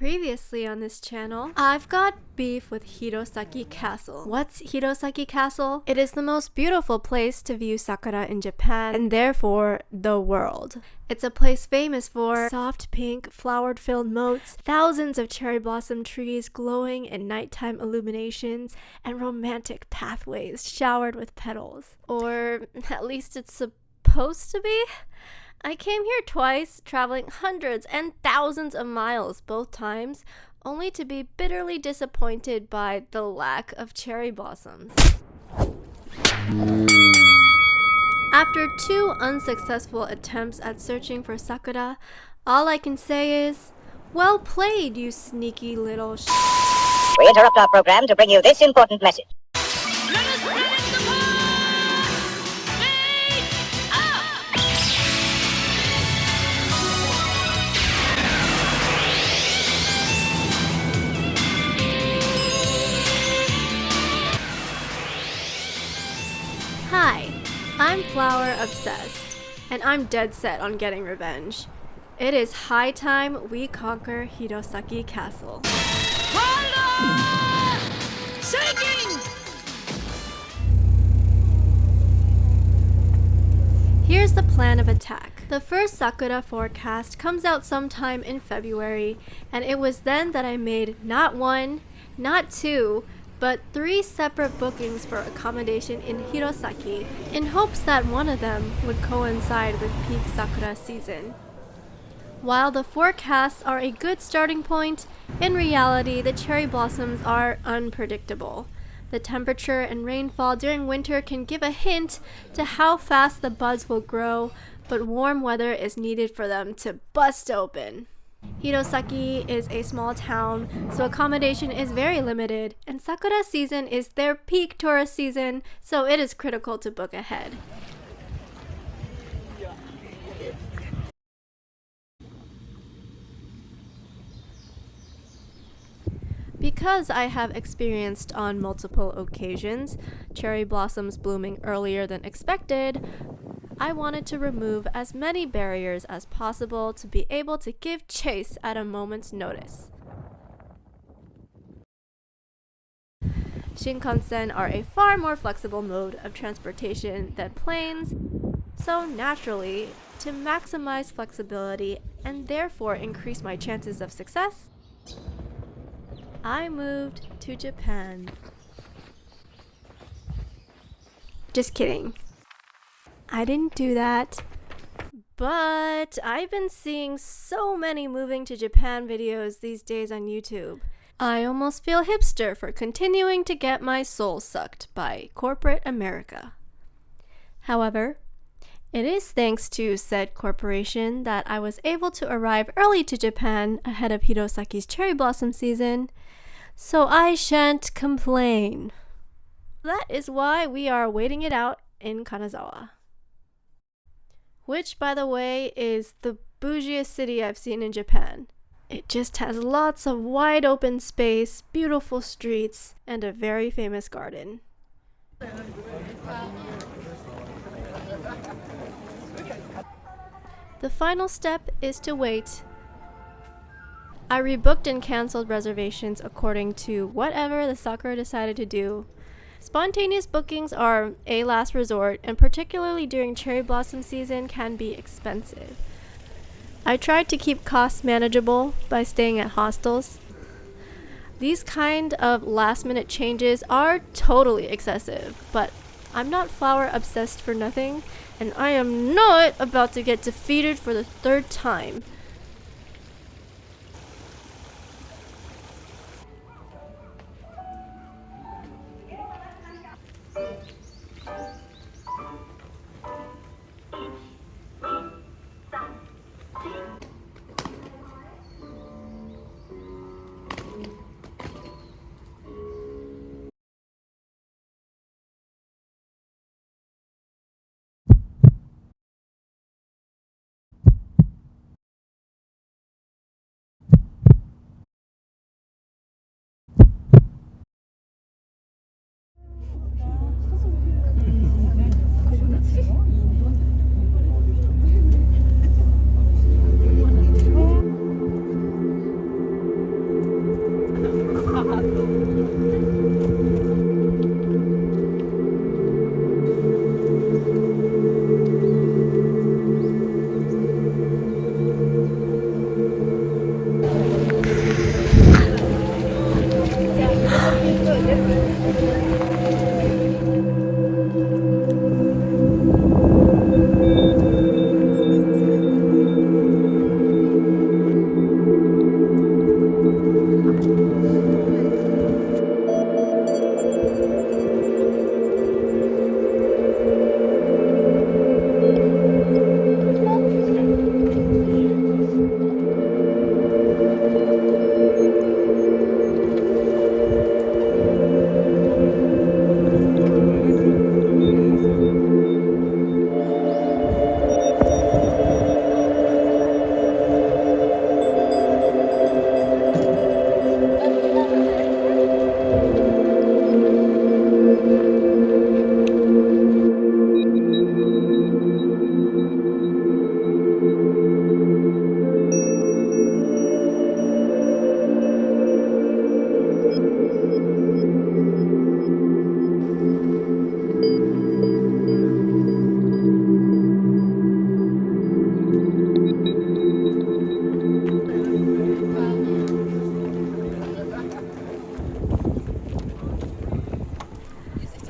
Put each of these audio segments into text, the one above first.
Previously on this channel, I've got beef with Hirosaki Castle. What's Hirosaki Castle? It is the most beautiful place to view sakura in Japan, and therefore the world. It's a place famous for soft pink, flower-filled moats, thousands of cherry blossom trees glowing in nighttime illuminations, and romantic pathways showered with petals. Or at least it's supposed to be? I came here twice, traveling hundreds and thousands of miles both times, only to be bitterly disappointed by the lack of cherry blossoms. After 2 unsuccessful attempts at searching for sakura, all I can say is, well played, you sneaky little We interrupt our program to bring you this important message. Hi, I'm Flower Obsessed, and I'm dead set on getting revenge. It is high time we conquer Hirosaki Castle. Here's the plan of attack. The first sakura forecast comes out sometime in February, and it was then that I made not 1, not 2, but 3 separate bookings for accommodation in Hirosaki in hopes that one of them would coincide with peak sakura season. While the forecasts are a good starting point, in reality the cherry blossoms are unpredictable. The temperature and rainfall during winter can give a hint to how fast the buds will grow, but warm weather is needed for them to bust open. Hirosaki is a small town, so accommodation is very limited, and sakura season is their peak tourist season, so it is critical to book ahead. Because I have experienced on multiple occasions cherry blossoms blooming earlier than expected, I wanted to remove as many barriers as possible to be able to give chase at a moment's notice. Shinkansen are a far more flexible mode of transportation than planes, so naturally, to maximize flexibility and therefore increase my chances of success, I moved to Japan. Just kidding. I didn't do that. But I've been seeing so many moving to Japan videos these days on YouTube. I almost feel hipster for continuing to get my soul sucked by corporate America. However, it is thanks to said corporation that I was able to arrive early to Japan ahead of Hirosaki's cherry blossom season, so I shan't complain. That is why we are waiting it out in Kanazawa. Which, by the way, is the bougiest city I've seen in Japan. It just has lots of wide open space, beautiful streets, and a very famous garden. The final step is to wait. I rebooked and canceled reservations according to whatever the sakura decided to do. Spontaneous bookings are a last resort, and particularly during cherry blossom season can be expensive. I tried to keep costs manageable by staying at hostels. These kind of last-minute changes are totally excessive, but I'm not flower obsessed for nothing, and I am not about to get defeated for the 3rd time.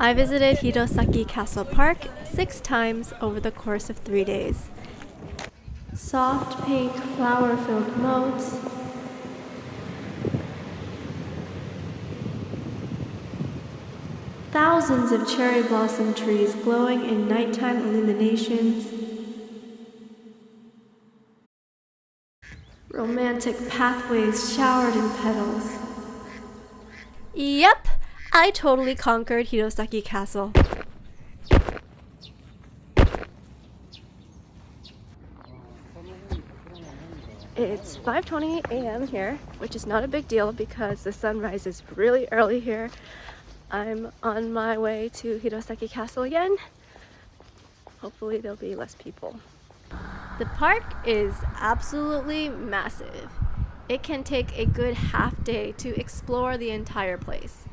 I visited Hirosaki Castle Park 6 times over the course of 3 days. Soft pink flower-filled moats, thousands of cherry blossom trees glowing in nighttime illuminations, romantic pathways showered in petals. Yep, I totally conquered Hirosaki Castle. It's 5:20 a.m. here, which is not a big deal because the sun rises really early here. I'm on my way to Hirosaki Castle again. Hopefully there'll be less people. The park is absolutely massive. It can take a good half day to explore the entire place.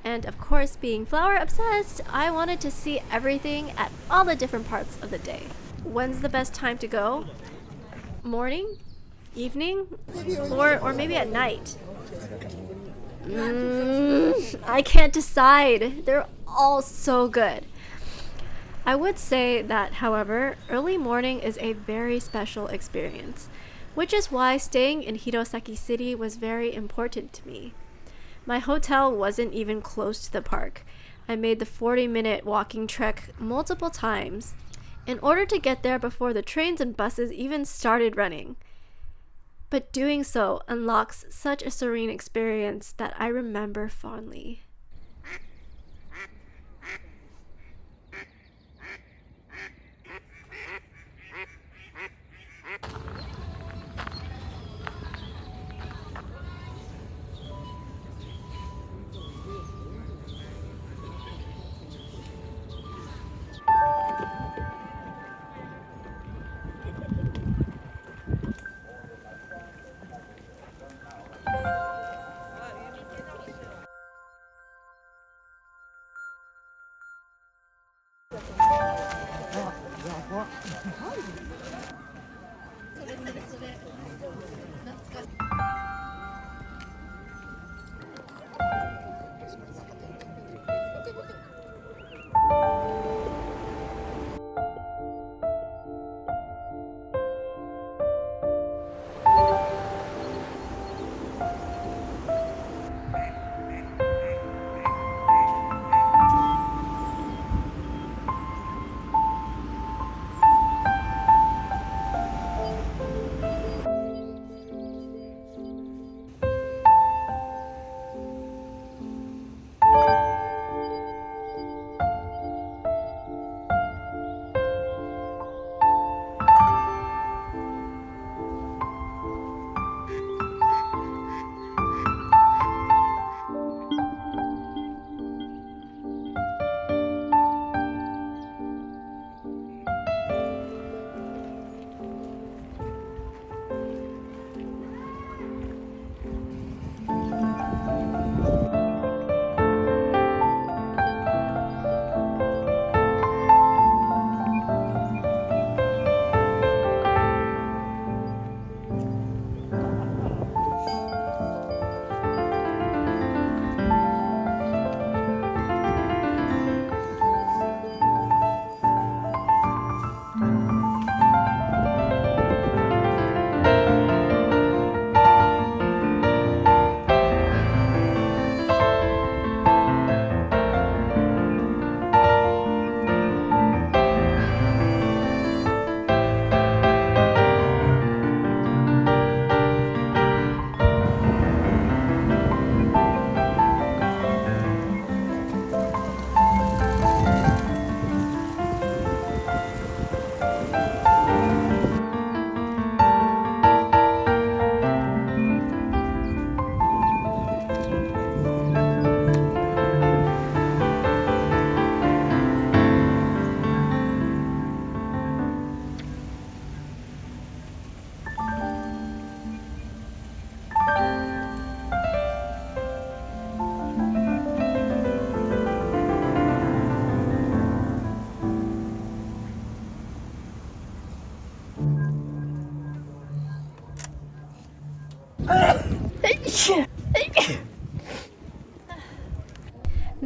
And of course, being flower obsessed, I wanted to see everything at all the different parts of the day. When's the best time to go? Morning? Evening? Or maybe at night? I can't decide. They're all so good. I would say that, however, early morning is a very special experience, which is why staying in Hirosaki City was very important to me. My hotel wasn't even close to the park. I made the 40-minute walking trek multiple times in order to get there before the trains and buses even started running. But doing so unlocks such a serene experience that I remember fondly.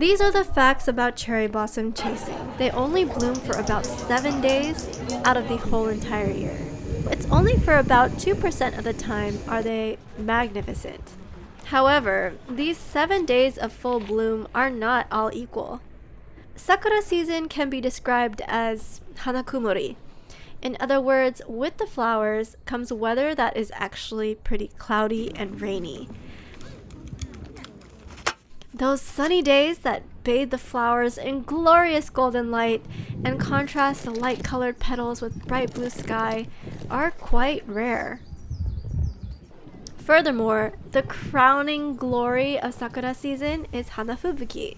These are the facts about cherry blossom chasing. They only bloom for about 7 days out of the whole entire year. It's only for about 2% of the time are they magnificent. However, these 7 days of full bloom are not all equal. Sakura season can be described as hanakumori. In other words, with the flowers comes weather that is actually pretty cloudy and rainy. Those sunny days that bathe the flowers in glorious golden light and contrast the light-colored petals with bright blue sky are quite rare. Furthermore, the crowning glory of Sakura season is Hanafubuki,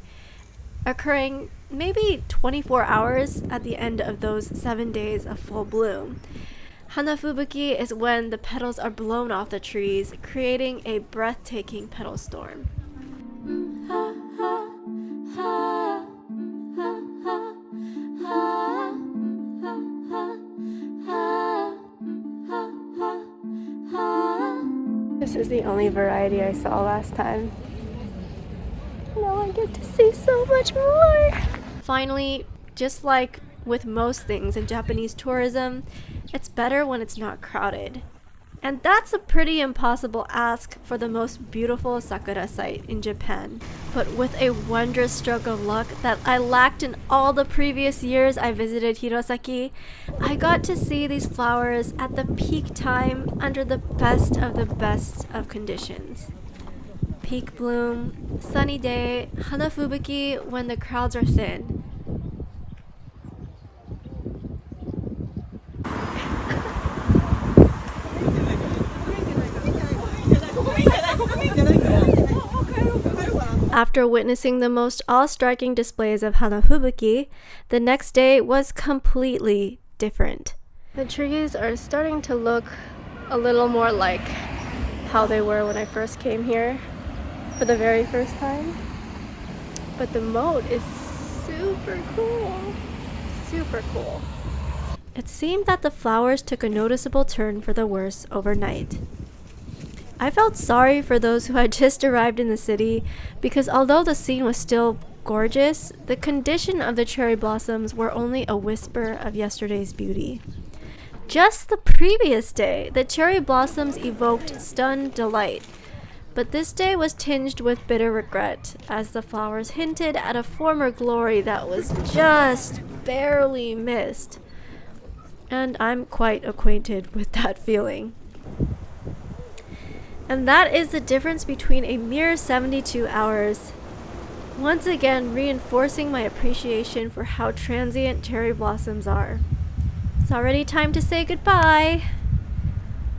occurring maybe 24 hours at the end of those 7 days of full bloom. Hanafubuki is when the petals are blown off the trees, creating a breathtaking petal storm. This is the only variety I saw last time. Now I get to see so much more! Finally, just like with most things in Japanese tourism, it's better when it's not crowded. And that's a pretty impossible ask for the most beautiful sakura site in Japan. But with a wondrous stroke of luck that I lacked in all the previous years I visited Hirosaki, I got to see these flowers at the peak time under the best of conditions. Peak bloom, sunny day, hanafubuki when the crowds are thin. After witnessing the most awe-striking displays of hanafubuki, the next day was completely different. The trees are starting to look a little more like how they were when I first came here for the very first time. But the moat is super cool. Super cool. It seemed that the flowers took a noticeable turn for the worse overnight. I felt sorry for those who had just arrived in the city because although the scene was still gorgeous, the condition of the cherry blossoms were only a whisper of yesterday's beauty. Just the previous day, the cherry blossoms evoked stunned delight, but this day was tinged with bitter regret as the flowers hinted at a former glory that was just barely missed. And I'm quite acquainted with that feeling. And that is the difference between a mere 72 hours. Once again, reinforcing my appreciation for how transient cherry blossoms are. It's already time to say goodbye.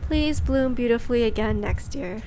Please bloom beautifully again next year.